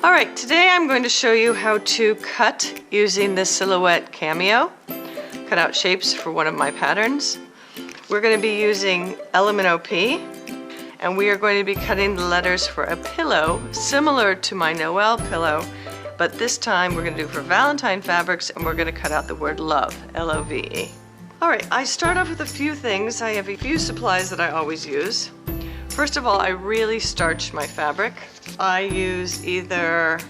Alright, today I'm going to show you how to cut using the Silhouette Cameo. Cut out shapes for one of my patterns. We're going to be using Element OP, and we are going to be cutting the letters for a pillow similar to my Noel pillow, but this time we're going to do for Valentine fabrics, and we're going to cut out the word love, L-O-V-E. Alright, I start off with a few things. I have a few supplies that I always use. First of all, I really starch my fabric. I use either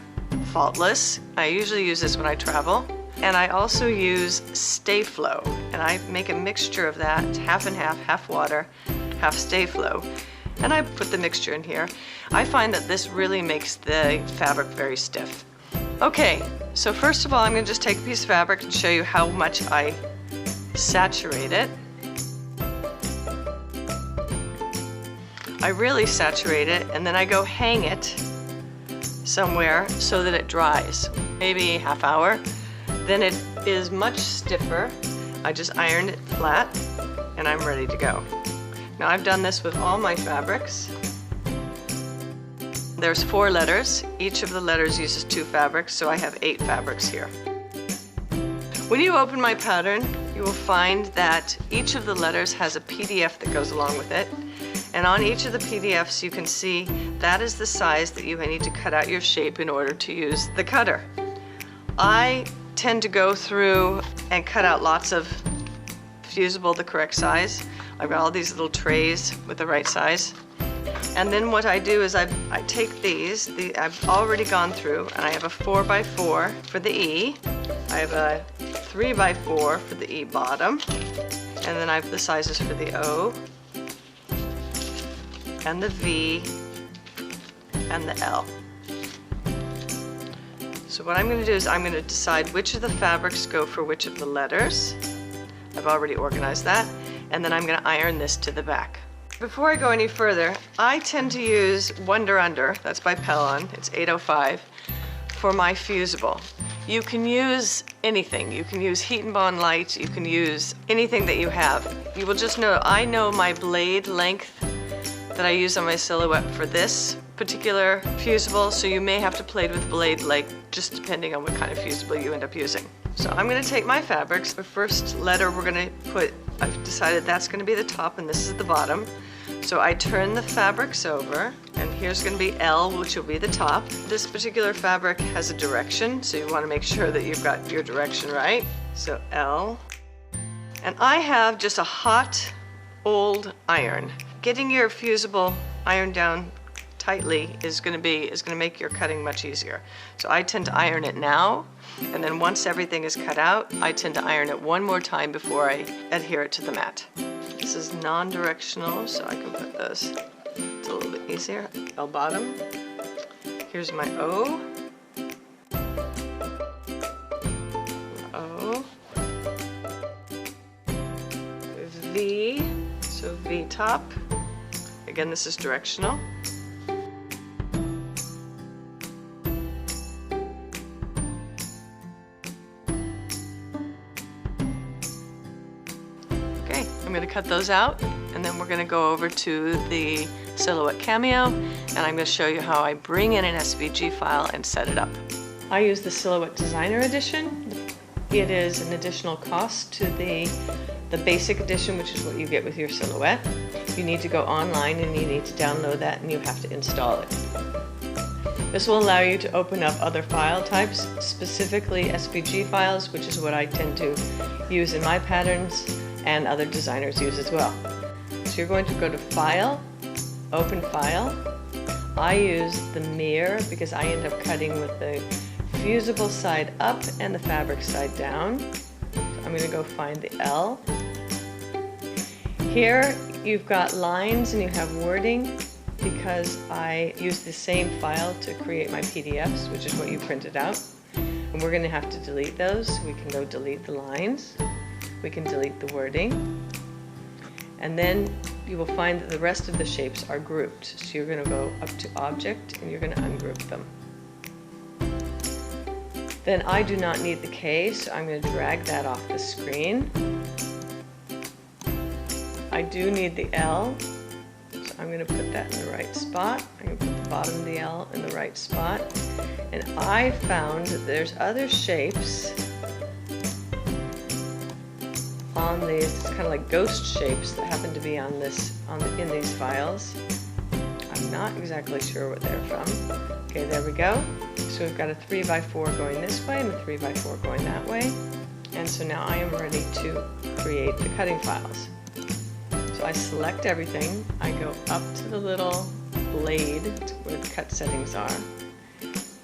Faultless, I usually use this when I travel, and I also use Stayflo, and I make a mixture of that, half and half, half water, half Stayflo, and I put the mixture in here. I find that this really makes the fabric very stiff. Okay, so first of all, I'm going to just take a piece of fabric and show you how much I saturate it. I really saturate it, and then I go hang it somewhere so that it dries, maybe a half hour. Then it is much stiffer. I just iron it flat, and I'm ready to go. Now I've done this with all my fabrics. There's 4 letters. Each of the letters uses 2 fabrics, so I have 8 fabrics here. When you open my pattern, you will find that each of the letters has a PDF that goes along with it. And on each of the PDFs you can see that is the size that you need to cut out your shape in order to use the cutter. I tend to go through and cut out lots of fusible the correct size. I've got all these little trays with the right size. And then what I do is I take these, I've already gone through, and I have a 4x4 for the E. I have a 3x4 for the E bottom. And then I have the sizes for the O, and the V, and the L. So what I'm going to do is I'm going to decide which of the fabrics go for which of the letters. I've already organized that. And then I'm going to iron this to the back. Before I go any further, I tend to use Wonder Under, that's by Pellon, it's 805, for my fusible. You can use anything. You can use Heat and Bond Light, you can use anything that you have. You will just know, I know my blade length that I use on my Silhouette for this particular fusible, so you may have to play with blade length just depending on what kind of fusible you end up using. So I'm going to take my fabrics. The first letter we're going to put, I've decided that's going to be the top and this is the bottom. So I turn the fabrics over, and here's going to be L, which will be the top. This particular fabric has a direction, so you want to make sure that you've got your direction right. So L. And I have just a hot, old iron. Getting your fusible ironed down tightly is going to make your cutting much easier. So I tend to iron it now, and then once everything is cut out, I tend to iron it one more time before I adhere it to the mat. This is non-directional, so I can put those. It's a little bit easier. L bottom. Here's my O. O. V. So V top. Again, this is directional. Okay, I'm going to cut those out, and then we're going to go over to the Silhouette Cameo, and I'm going to show you how I bring in an SVG file and set it up. I use the Silhouette Designer Edition. It is an additional cost to the basic edition, which is what you get with your Silhouette. You need to go online and you need to download that, and you have to install it. This will allow you to open up other file types, specifically SVG files, which is what I tend to use in my patterns and other designers use as well. So you're going to go to File, Open File. I use the mirror because I end up cutting with the fusible side up and the fabric side down. So I'm going to go find the L. Here you've got lines and you have wording because I use the same file to create my PDFs, which is what you printed out. And we're going to have to delete those. We can go delete the lines. We can delete the wording. And then you will find that the rest of the shapes are grouped. So you're going to go up to Object and you're going to ungroup them. Then I do not need the K, so I'm going to drag that off the screen. I do need the L, so I'm going to put that in the right spot. I'm going to put the bottom of the L in the right spot. And I found that there's other shapes on these, it's kind of like ghost shapes that happen to be on this, in these files. I'm not exactly sure what they're from. Okay, there we go. So we've got a 3x4 going this way and a 3x4 going that way. And so now I am ready to create the cutting files. So I select everything. I go up to the little blade where the cut settings are.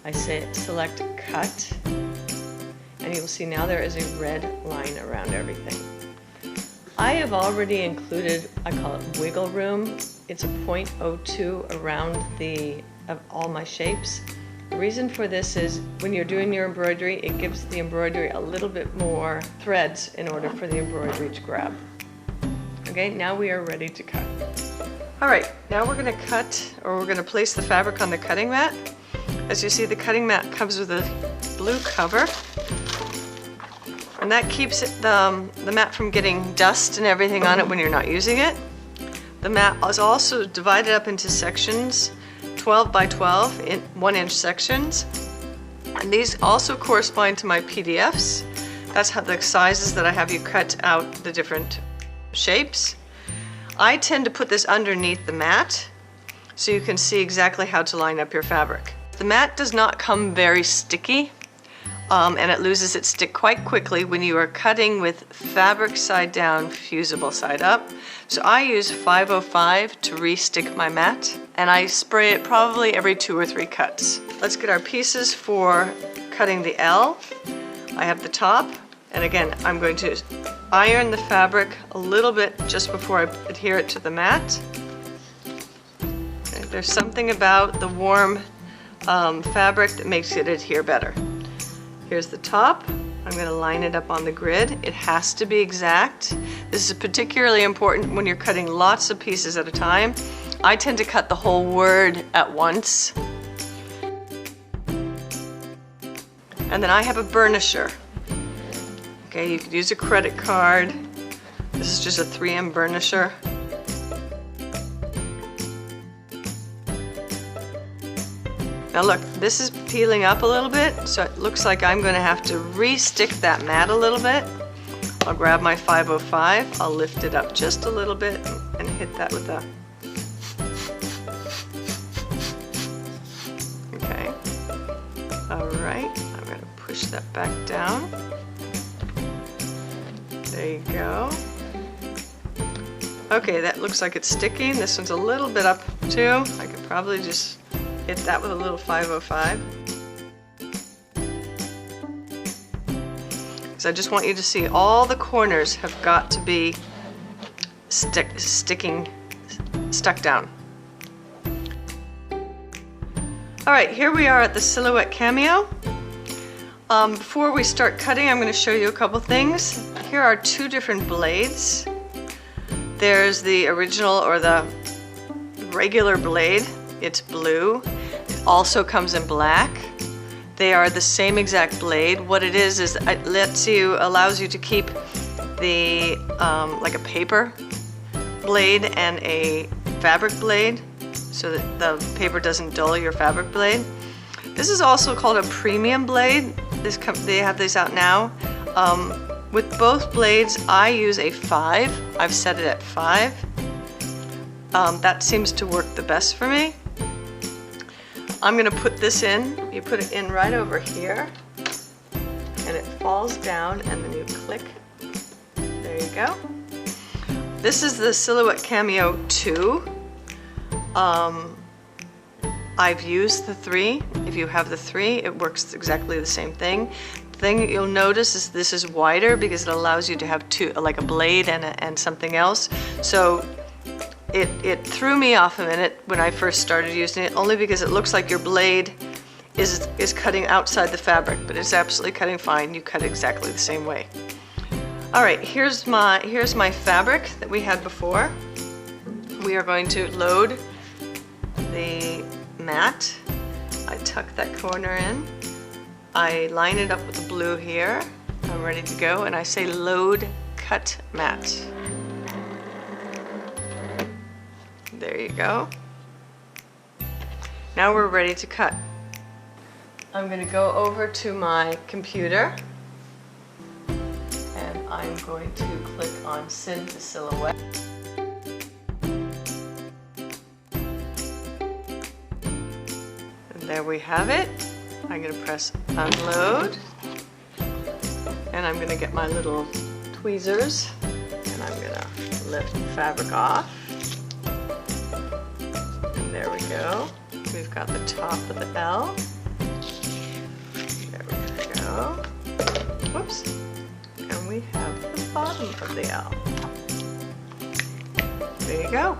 I say select cut, and you'll see now there is a red line around everything. I have already included, I call it wiggle room. It's a 0.02 around of all my shapes. The reason for this is when you're doing your embroidery, it gives the embroidery a little bit more threads in order for the embroidery to grab. Okay, now we are ready to cut. All right, now we're going to cut, or we're going to place the fabric on the cutting mat. As you see, the cutting mat comes with a blue cover, and that keeps the mat from getting dust and everything on it when you're not using it. The mat is also divided up into sections, 12 by 12 in 1-inch sections, and these also correspond to my PDFs. That's how the sizes that I have you cut out the different shapes. I tend to put this underneath the mat so you can see exactly how to line up your fabric. The mat does not come very sticky, and it loses its stick quite quickly when you are cutting with fabric side down, fusible side up. So I use 505 to re-stick my mat, and I spray it probably every 2 or 3 cuts. Let's get our pieces for cutting the L. I have the top, and again, I'm going to iron the fabric a little bit just before I adhere it to the mat. Okay, there's something about the warm fabric that makes it adhere better. Here's the top. I'm going to line it up on the grid. It has to be exact. This is particularly important when you're cutting lots of pieces at a time. I tend to cut the whole word at once. And then I have a burnisher. Okay, you could use a credit card. This is just a 3M burnisher. Now look, this is peeling up a little bit, so it looks like I'm going to have to re-stick that mat a little bit. I'll grab my 505, I'll lift it up just a little bit and hit that with a... Okay. Alright, I'm going to push that back down. There you go. Okay, that looks like it's sticking. This one's a little bit up too. I could probably just hit that with a little 505. So I just want you to see all the corners have got to be stuck down. All right, here we are at the silhouette cameo. Before we start cutting, I'm going to show you a couple things. Here are 2 different blades. There's the original or the regular blade. It's blue. It also comes in black. They are the same exact blade. What it is it allows you to keep the like a paper blade and a fabric blade, so that the paper doesn't dull your fabric blade. This is also called a premium blade. They have these out now. With both blades, I use a 5. I've set it at 5. That seems to work the best for me. I'm going to put this in. You put it in right over here, and it falls down, and then you click. There you go. This is the Silhouette Cameo 2. I've used the 3. If you have the 3, it works exactly the same thing. The thing that you'll notice is this is wider because it allows you to have 2, like a blade and something else. So it threw me off a minute when I first started using it, only because it looks like your blade is cutting outside the fabric, but it's absolutely cutting fine. You cut exactly the same way. All right, here's my fabric that we had before. We are going to load the mat. I tuck that corner in. I line it up with the blue here. I'm ready to go, and I say load cut mat. There you go. Now we're ready to cut. I'm going to go over to my computer and I'm going to click on Send to Silhouette. And there we have it. I'm going to press Unload and I'm going to get my little tweezers and I'm going to lift the fabric off. And there we go. We've got the top of the L. There we go. Whoops. And we have the bottom of the L. There you go.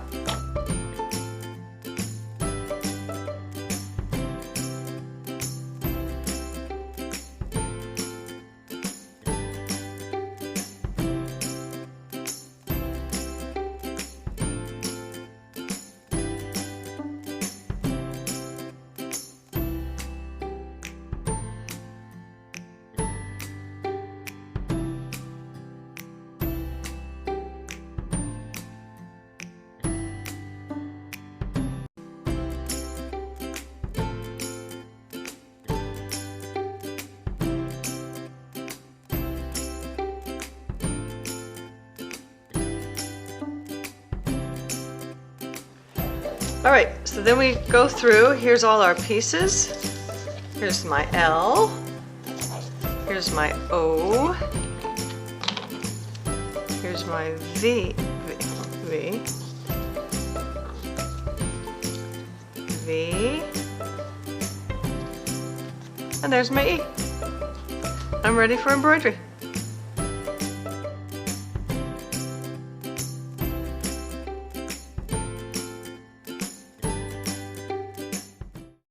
All right, so then we go through, here's all our pieces. Here's my L, here's my O, here's my V, and there's my E. I'm ready for embroidery.